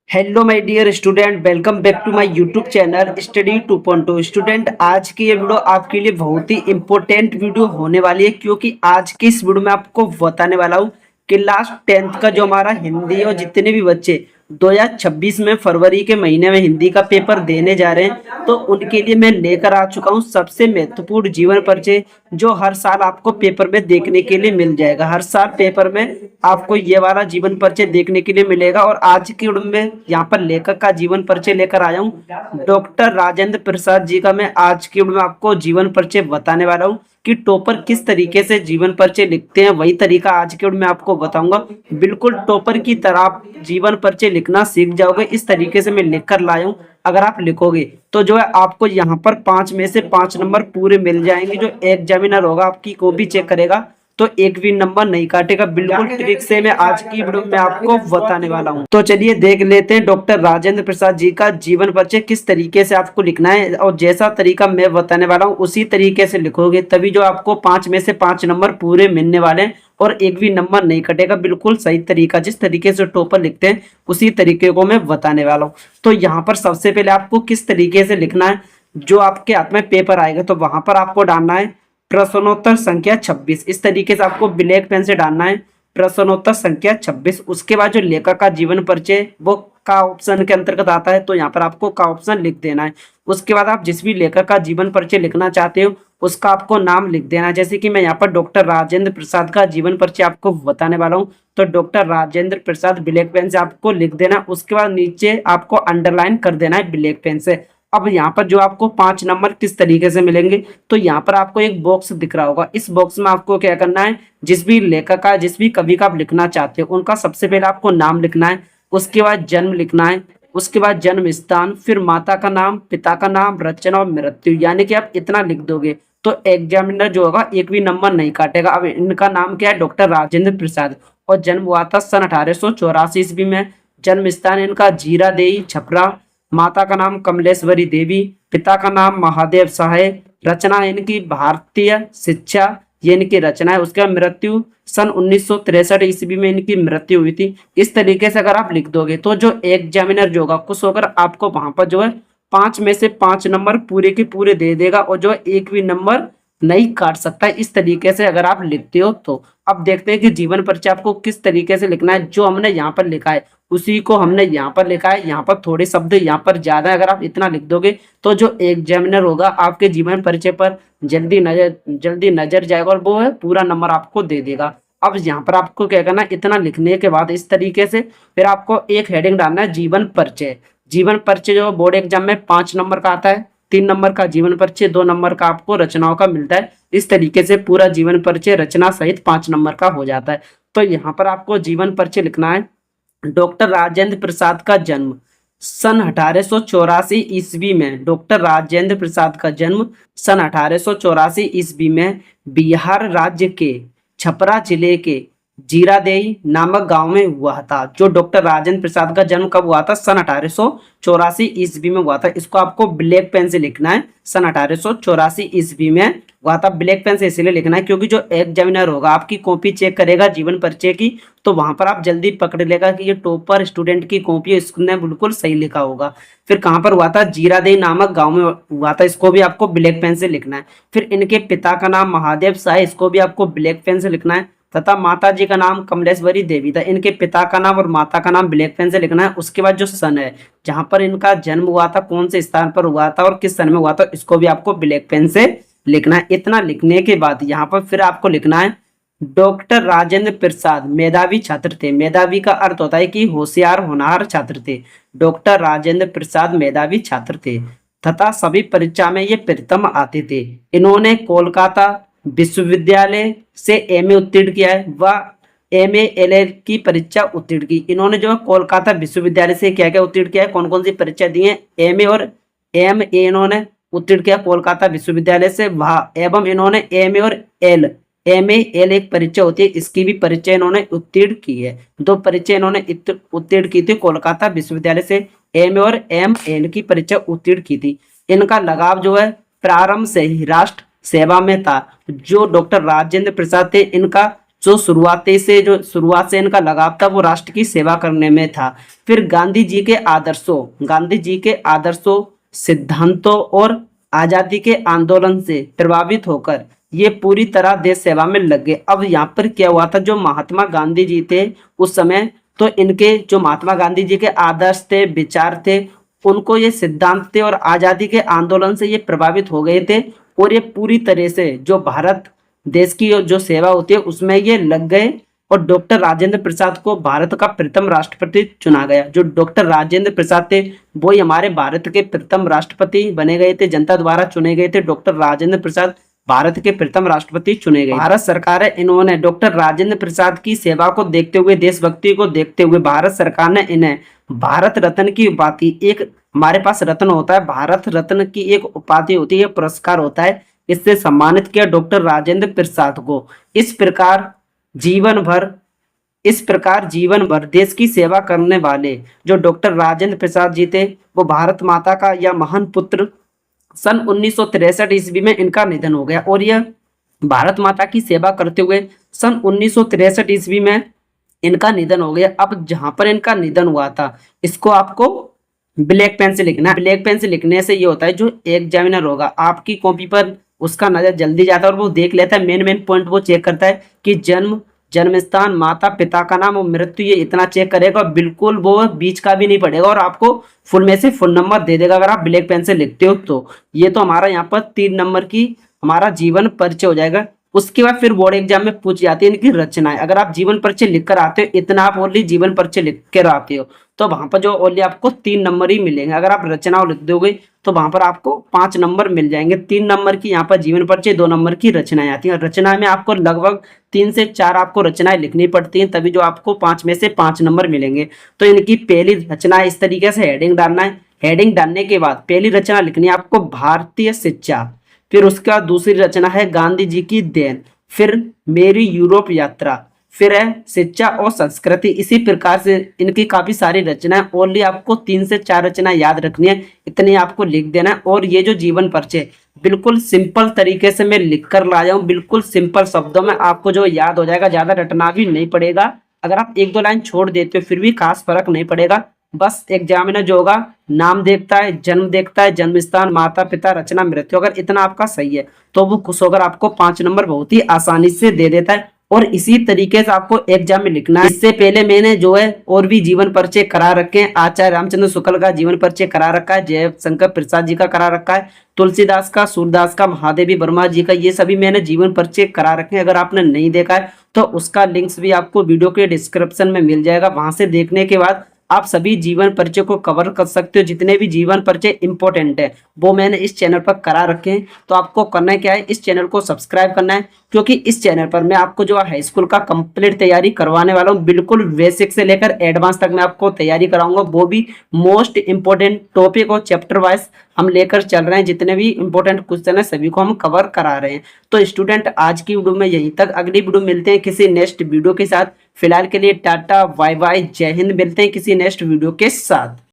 Hello my dear student, welcome back to my YouTube channel study 2.2। Student, आज की ये video आपके लिए बहुत ही इंपॉर्टेंट वीडियो होने वाली है, क्योंकि आज की इस वीडियो में आपको बताने वाला हूँ कि लास्ट 10th का जो हमारा हिंदी और जितने भी बच्चे 2026 में फरवरी के महीने में हिंदी का पेपर देने जा रहे हैं, तो उनके लिए मैं लेकर आ चुका हूँ सबसे महत्वपूर्ण जीवन परिचय, जो हर साल आपको पेपर में देखने के लिए मिल जाएगा। हर साल पेपर में आपको ये वाला जीवन परिचय देखने के लिए मिलेगा। और आज की वीडियो में यहाँ पर लेखक का जीवन परिचय लेकर आया हूँ, डॉक्टर राजेंद्र प्रसाद जी का। मैं आज की वीडियो में आपको जीवन परिचय बताने वाला हूँ कि टॉपर किस तरीके से जीवन परिचय लिखते हैं। वही तरीका आज के वीडियो में आपको बताऊंगा। बिल्कुल टॉपर की तरह आप जीवन परिचय लिखना सीख जाओगे। इस तरीके से मैं लिख कर लाया हूँ। अगर आप लिखोगे तो जो है आपको यहाँ पर 5 में से 5 नंबर पूरे मिल जाएंगे। जो एग्जामिनर होगा आपकी कॉपी चेक करेगा तो एक भी नंबर नहीं काटेगा। बिल्कुल ट्रिक से मैं आज की वीडियो में आपको बताने वाला हूं। तो चलिए देख लेते हैं डॉक्टर राजेंद्र प्रसाद जी का जीवन परिचय किस तरीके से आपको लिखना है। और जैसा तरीका मैं बताने वाला हूं उसी तरीके से लिखोगे, तभी जो आपको 5 में से 5 नंबर पूरे मिलने वाले हैं और एक भी नंबर नहीं कटेगा। बिल्कुल सही तरीका, जिस तरीके से टॉपर लिखते हैं उसी तरीके को मैं बताने वाला हूँ। तो यहाँ पर सबसे पहले आपको किस तरीके से लिखना है, जो आपके हाथ में पेपर आएगा तो वहां पर आपको डालना है प्रश्नोत्तर संख्या 26। इस तरीके से आपको ब्लैक पेन से डालना है प्रश्नोत्तर संख्या 26। उसके बाद जो लेखक का जीवन परिचय वो का ऑप्शन के अंतर्गत आता है, तो यहाँ पर आपको का ऑप्शन लिख देना है। उसके बाद आप जिस भी लेखक का जीवन परिचय लिखना चाहते हो उसका आपको नाम लिख देना है। जैसे कि मैं यहाँ पर डॉक्टर राजेंद्र प्रसाद का जीवन परिचय आपको बताने वाला हूँ, तो doctor Rajendra Prasad black pen से आपको लिख देना। उसके बाद नीचे आपको अंडरलाइन कर देना है ब्लैक पेन से। अब यहाँ पर जो आपको 5 नंबर किस तरीके से मिलेंगे, तो यहाँ पर आपको एक बॉक्स दिख रहा होगा। इस बॉक्स में आपको क्या करना है, जिस भी लेखक का जिस भी कवि का आप लिखना चाहते हो उनका सबसे पहले आपको नाम लिखना है। उसके बाद जन्म लिखना है, उसके बाद जन्म स्थान, फिर माता का नाम, पिता का नाम, रचना और मृत्यु। यानी कि आप इतना लिख दोगे तो एग्जामिनर जो होगा एक भी नंबर नहीं काटेगा। अब इनका नाम क्या है, डॉक्टर राजेंद्र प्रसाद, और जन्म हुआ था सन 1884 ईस्वी में। जन्म स्थान इनका जीरादेई छपरा, माता का नाम कमलेश्वरी देवी, पिता का नाम महादेव सहाय, रचना इनकी भारतीय शिक्षा, ये इनकी रचना है। उसके बाद मृत्यु सन 1963 ईस्वी में इनकी मृत्यु हुई थी। इस तरीके से अगर आप लिख दोगे तो जो एग्जामिनर जो होगा खुश होकर आपको वहां पर जो है 5 में से 5 नंबर पूरे के पूरे दे देगा, और जो एक भी नंबर नहीं काट सकता है। इस तरीके से अगर आप लिखते हो तो अब देखते हैं कि जीवन परिचय आपको किस तरीके से लिखना है। जो हमने यहाँ पर लिखा है उसी को हमने यहाँ पर लिखा है। यहाँ पर थोड़े शब्द यहाँ पर ज्यादा है। अगर आप इतना लिख दोगे तो जो एग्जामिनर होगा आपके जीवन परिचय पर जल्दी नजर जाएगा और वो है पूरा नंबर आपको दे देगा। अब यहाँ पर आपको क्या करना है, इतना लिखने के बाद इस तरीके से फिर आपको एक हेडिंग डालना है जीवन परिचय। जीवन परिचय जो बोर्ड एग्जाम में 5 नंबर का आता है, 3 नंबर का जीवन परिचय, 2 नंबर का आपको रचनाओं का मिलता है। इस तरीके से पूरा जीवन परिचय रचना सहित 5 नंबर का हो जाता है। तो यहाँ पर आपको जीवन परिचय लिखना है। डॉक्टर राजेंद्र प्रसाद का जन्म सन 1884 ईस्वी में। डॉक्टर राजेंद्र प्रसाद का जन्म सन 1884 ईस्वी में बिहार राज्य के छपरा जिले के जीरादेई नामक गांव में हुआ था। जो डॉक्टर राजेंद्र प्रसाद का जन्म कब हुआ था, सन 1884 ईस्वी में हुआ था। इसको आपको ब्लैक पेन से लिखना है, सन 1884 ईस्वी में हुआ था। ब्लैक पेन से इसलिए लिखना है क्योंकि जो एग्जामिनर होगा आपकी कॉपी चेक करेगा जीवन परिचय की, तो वहां पर आप जल्दी पकड़ लेगा कि ये टॉपर स्टूडेंट की कॉपी है, इसने बिल्कुल सही लिखा होगा। फिर कहाँ पर हुआ था, जीरादेई नामक गांव में हुआ था। इसको भी आपको ब्लैक पेन से लिखना है। फिर इनके पिता का नाम महादेव साय, इसको भी आपको ब्लैक पेन से लिखना है। तथा माता जी का नाम कमलेश्वरी देवी था। इनके पिता का नाम और माता का नाम ब्लैक पेन से लिखना है। उसके बाद जो सन है जहां पर इनका जन्म हुआ था, कौन से स्थान पर हुआ था और किस सन में हुआ था, इसको भी आपको ब्लैक पेन से लिखना है। इतना लिखने के बाद यहाँ पर फिर आपको लिखना है डॉक्टर राजेंद्र प्रसाद मेधावी छात्र थे। मेधावी का अर्थ होता है कि होशियार होनहार छात्र थे। डॉक्टर राजेंद्र प्रसाद मेधावी छात्र थे तथा सभी परीक्षा में ये प्रथम आते थे। इन्होंने कोलकाता विश्वविद्यालय से एमए उत्तीर्ण किया है व एमए एलएल की परीक्षा उत्तीर्ण की। इन्होंने जो कोलकाता विश्वविद्यालय से क्या क्या उत्तीर्ण किया है, कौन कौन सी परीक्षा दी है, एमए और एमए इन्होंने उत्तीर्ण किया कोलकाता विश्वविद्यालय से। वह एवं इन्होंने एमए और एल, एमए एल एक परीक्षा होती है, इसकी भी परीक्षा इन्होंने उत्तीर्ण की है। 2 परीक्षा इन्होंने उत्तीर्ण की थी कोलकाता विश्वविद्यालय से। एमए और एम एल की परीक्षा उत्तीर्ण की थी। इनका लगाव जो है प्रारंभ से ही राष्ट्र सेवा में था। जो डॉक्टर राजेंद्र प्रसाद थे इनका जो शुरुआत से इनका लगाव था वो राष्ट्र की सेवा करने में था। फिर गांधी जी के आदर्शों, सिद्धांतों और आजादी के आंदोलन से प्रभावित होकर ये पूरी तरह देश सेवा में लग गए। अब यहाँ पर क्या हुआ था, जो महात्मा गांधी जी थे उस समय, तो इनके जो महात्मा गांधी जी के आदर्श थे, विचार थे, उनको ये सिद्धांत थे और आजादी के आंदोलन से ये प्रभावित हो गए थे और ये पूरी तरह से जो भारत देश की जो सेवा होती है उसमें ये लग गए। और डॉक्टर राजेंद्र प्रसाद को भारत का प्रथम राष्ट्रपति चुना गया। जो डॉक्टर राजेंद्र प्रसाद थे वो ही हमारे भारत के प्रथम राष्ट्रपति बने गए थे, जनता द्वारा चुने गए थे। डॉक्टर राजेंद्र प्रसाद भारत के प्रथम राष्ट्रपति चुने गए। भारत सरकार है, इन्होंने डॉक्टर राजेंद्र प्रसाद की सेवा को देखते हुए, देशभक्ति को देखते हुए भारत सरकार ने इन्हें भारत रत्न की उपाधि, एक हमारे पास रत्न होता है, भारत रत्न की एक उपाधि होती है, पुरस्कार होता है, इससे सम्मानित किया डॉक्टर राजेंद्र प्रसाद को। इस प्रकार जीवन भर देश की सेवा करने वाले जो डॉक्टर राजेंद्र प्रसाद जी थे वो भारत माता का यह महान पुत्र, सन 1963 ईस्वी में इनका निधन हो गया। और यह भारत माता की सेवा करते हुए सन 1963 ईस्वी में इनका निधन हो गया। अब जहां पर इनका निधन हुआ था इसको आपको ब्लैक पेन से लिखना है। ब्लैक पेन से लिखने से ये होता है, जो एग्जामिनर होगा आपकी कॉपी पर उसका नजर जल्दी जाता है और वो देख लेता है, मेन पॉइंट वो चेक करता है कि जन्म स्थान, माता पिता का नाम और मृत्यु, ये इतना चेक करेगा। बिल्कुल वो बीच का भी नहीं पड़ेगा और आपको फुल में से फुल नंबर दे देगा अगर आप ब्लैक पेन से लिखते हो तो। ये तो हमारा यहाँ पर 3 नंबर की हमारा जीवन परिचय हो जाएगा। उसके बाद फिर बोर्ड एग्जाम में पूछ जाती है इनकी रचनाएं। अगर आप जीवन परिचय लिख कर आते हो, इतना आप ओनली जीवन परिचय लिख कर आते हो, तो वहां पर जो ओनली आपको 3 नंबर ही मिलेंगे। अगर आप रचनाओं लिख दोगे तो वहां पर आपको 5 नंबर मिल जाएंगे। 3 नंबर की यहाँ पर जीवन परिचय, 2 नंबर की रचनाएं आती हैं। रचना में आपको लगभग 3 से 4 आपको रचनाएं लिखनी पड़ती हैं, तभी जो आपको 5 में से 5 नंबर मिलेंगे। तो इनकी पहली रचना इस तरीके से हेडिंग डालना है। हेडिंग डालने के बाद पहली रचना लिखनी है आपको भारतीय शिक्षा, फिर उसके बाद दूसरी रचना है गांधी जी की देन, फिर मेरी यूरोप यात्रा, फिर है शिक्षा और संस्कृति। इसी प्रकार से इनकी काफी सारी रचनाएं, ओनली आपको 3 से 4 रचना याद रखनी है, इतनी आपको लिख देना है। और ये जो जीवन परिचय बिल्कुल सिंपल तरीके से मैं लिख कर लाया हूँ, बिल्कुल सिंपल शब्दों में आपको जो याद हो जाएगा, ज्यादा रटना भी नहीं पड़ेगा। अगर आप 1-2 लाइन छोड़ देते हो फिर भी खास फर्क नहीं पड़ेगा। बस एग्जामिनर जो होगा नाम देखता है, जन्म देखता है, जन्म स्थान, माता पिता, रचना, मृत्यु, अगर इतना आपका सही है तो वो खुश होकर आपको 5 नंबर बहुत ही आसानी से दे देता है। और इसी तरीके से आपको एग्जाम में लिखना है। इससे पहले मैंने जो है और भी जीवन परिचय करा रखे हैं। आचार्य रामचंद्र शुक्ल का जीवन परिचय करा रखा है, जयशंकर प्रसाद जी का करा रखा है, तुलसीदास का, सूरदास का, महादेवी वर्मा जी का, ये सभी मैंने जीवन परिचय करा रखे हैं। अगर आपने नहीं देखा है तो उसका लिंक्स भी आपको वीडियो के डिस्क्रिप्शन में मिल जाएगा। वहां से देखने के बाद आप सभी जीवन परिचय को कवर कर सकते हो। जितने भी जीवन परिचय इंपॉर्टेंट है वो मैंने इस चैनल पर करा रखे हैं। तो आपको करना है क्या है, इस चैनल को सब्सक्राइब करना है, क्योंकि इस चैनल पर मैं आपको जो हाई स्कूल का कंप्लीट तैयारी करवाने वाला हूँ, बिल्कुल बेसिक से लेकर एडवांस तक मैं आपको तैयारी कराऊंगा। वो भी मोस्ट इंपॉर्टेंट टॉपिक और चैप्टर वाइज हम लेकर चल रहे हैं। जितने भी इंपॉर्टेंट क्वेश्चन है सभी को हम कवर करा रहे हैं। तो स्टूडेंट आज की वीडियो में यहीं तक, अगली वीडियो मिलते हैं किसी नेक्स्ट वीडियो के साथ। फिलहाल के लिए टाटा बाय बाय, जय हिंद। मिलते हैं किसी नेक्स्ट वीडियो के साथ।